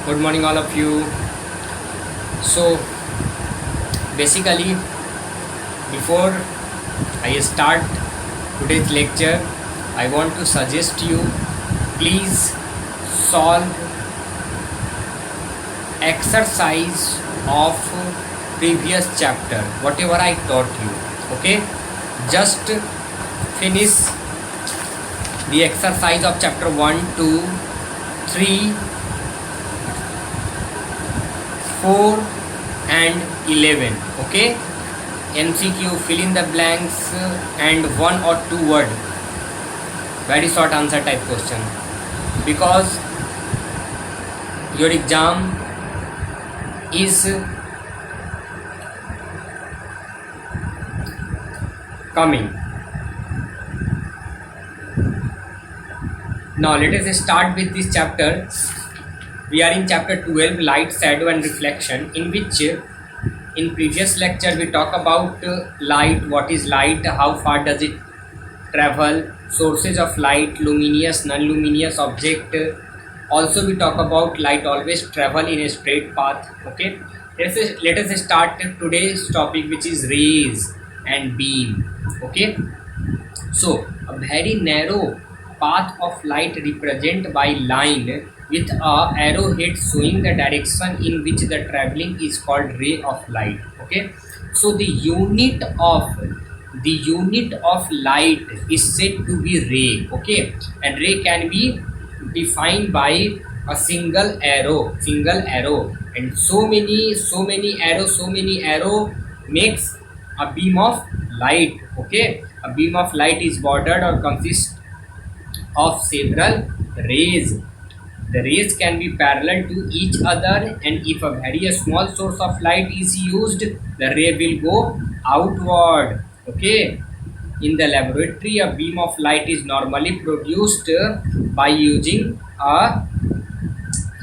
Good morning, all of you. So, basically, before I start today's lecture, I want to suggest you please solve exercise of previous chapter, whatever I taught you. Okay, just finish the exercise of chapter 1, 2, 3, 4 and 11. Okay, MCQ, fill in the blanks and one or two word, very short answer type question, because your exam is coming. Now let us start with this chapter. We are in chapter 12, light, shadow and reflection, in which in previous lecture we talk about light, what is light, how far does it travel, sources of light, luminous, non-luminous object. Also we talk about light always travel in a straight path. Okay, let us start today's topic, which is rays and beam. Okay, so a very narrow path of light represented by line with a arrowhead showing the direction in which the traveling is called ray of light. Okay, so the unit of light is said to be ray. Okay, and ray can be defined by a single arrow, and so many arrow makes a beam of light. Okay, a beam of light is bordered or consists of several rays. The rays can be parallel to each other, and if a very small source of light is used, the ray will go outward. Okay, in the laboratory, a beam of light is normally produced by using a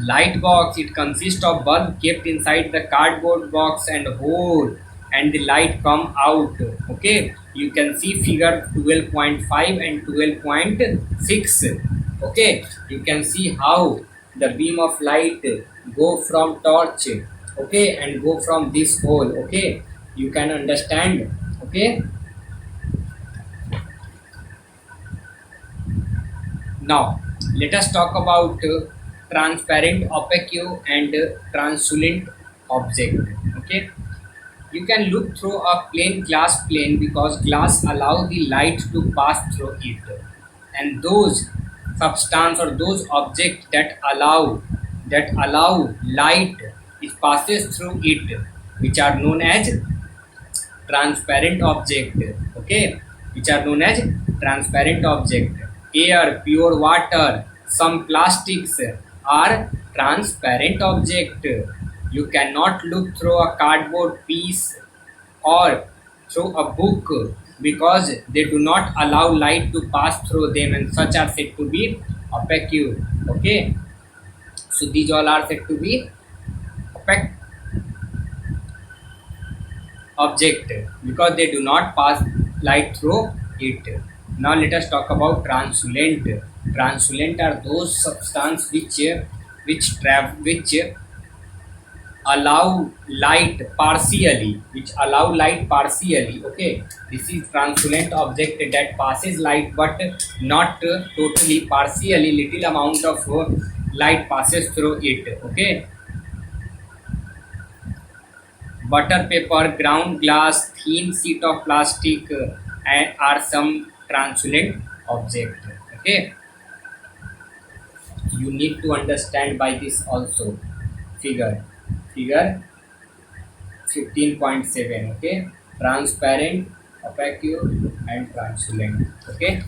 light box. It consists of bulb kept inside the cardboard box and hole, and the light come out. Okay, you can see figure 12.5 and 12.6. Okay, you can see how the beam of light go from torch, okay, and go from this hole. Okay, you can understand. Okay, now let us talk about transparent, opaque and translucent object. Okay, you can look through a plain glass plane because glass allow the light to pass through it, and those substance or those objects that allow light is passes through it, which are known as transparent object. Okay, which are known as transparent object. Air, pure water, some plastics are transparent object. You cannot look through a cardboard piece or through a book because they do not allow light to pass through them, and such are said to be opaque. Okay, so these all are said to be opaque object because they do not pass light through it. Now let us talk about translucent. Translucent are those substances which allow light partially, okay, this is translucent object that passes light but not totally, partially, little amount of light passes through it. Okay, butter paper, ground glass, thin sheet of plastic and are some translucent object. Okay, you need to understand by this also. Figure 15.7. Okay, transparent, opaque and translucent. Okay,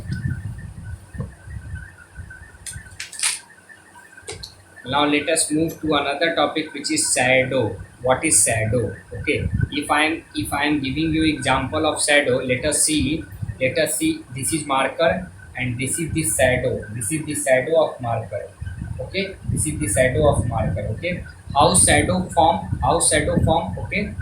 now let us move to another topic, which is shadow. What is shadow? Okay, if I am giving you example of shadow, let us see this is marker and this is the shadow. This is the shadow of marker. Okay, this is the shadow of marker. Okay, how shadow form. Okay,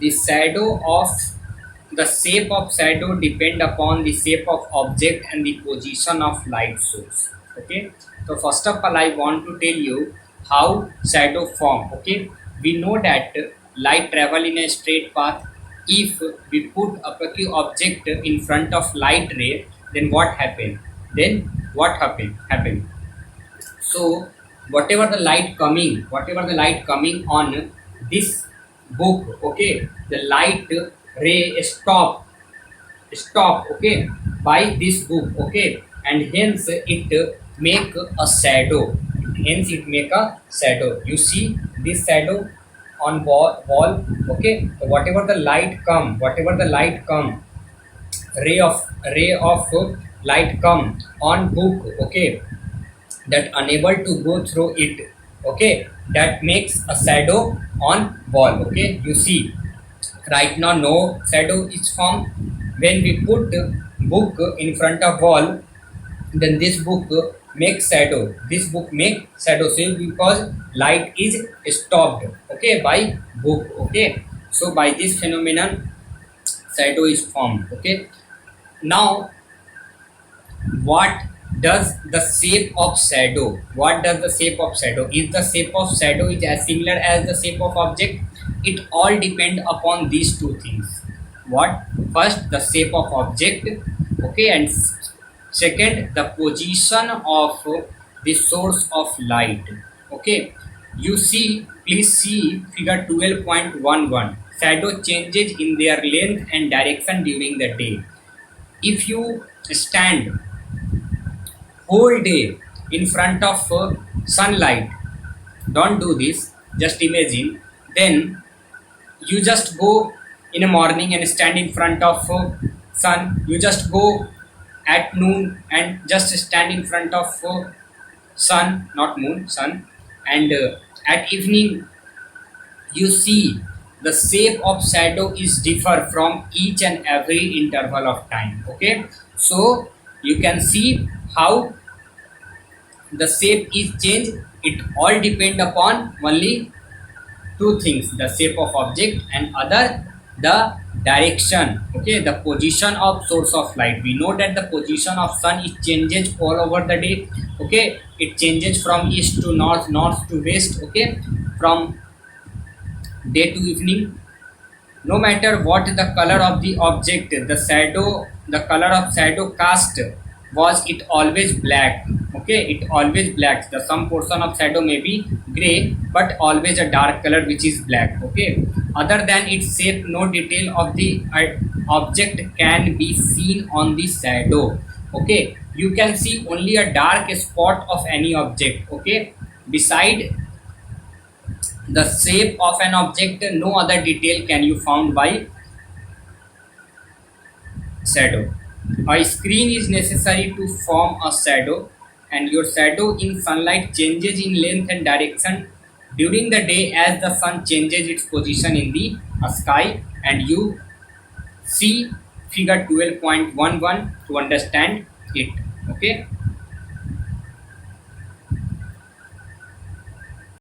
the shadow of the shape of shadow depend upon the shape of object and the position of light source. Okay, so first of all I want to tell you how shadow form. Okay, we know that light travel in a straight path. If we put a particular object in front of light ray, then what happen? Then what happen? So whatever the light coming on this book, okay, the light ray stop, okay, by this book, okay, and hence it make a shadow. Hence it make a shadow. You see this shadow on wall, okay. So whatever the light come, ray of light come on book, okay, that unable to go through it, okay, that makes a shadow on wall. Okay, you see right now no shadow is formed. When we put book in front of wall, then this book makes shadow. This book make shadow, so because light is stopped, okay, by book. Okay, so by this phenomenon shadow is formed. Okay, now what does the shape of shadow, what does the shape of shadow, if the shape of shadow is as similar as the shape of object, it all depend upon these two things. What? First the shape of object, okay, and second the position of the source of light. Okay, you see, please see figure 12.11. Shadow changes in their length and direction during the day. If you stand whole day in front of sunlight, don't do this, just imagine, then you just go in a morning and stand in front of sun, you just go at noon and just stand in front of sun, not moon, sun, and at evening you see the shape of shadow is differ from each and every interval of time. Okay, so you can see how the shape is changed. It all depend upon only two things, the shape of object and other the direction, okay, the position of source of light. We know that the position of sun is changes all over the day. Okay, it changes from east to north, north to west, okay, from day to evening. No matter what the color of the object, the color of shadow cast was, it always black. Okay, it always black. The some portion of shadow may be gray, but always a dark color which is black. Okay, other than its shape, no detail of the object can be seen on the shadow. Okay, you can see only a dark spot of any object. Okay, beside the shape of an object, no other detail can you found by shadow. A screen is necessary to form a shadow, and your shadow in sunlight changes in length and direction during the day as the sun changes its position in the sky, and you see figure 12.11 to understand it. Okay,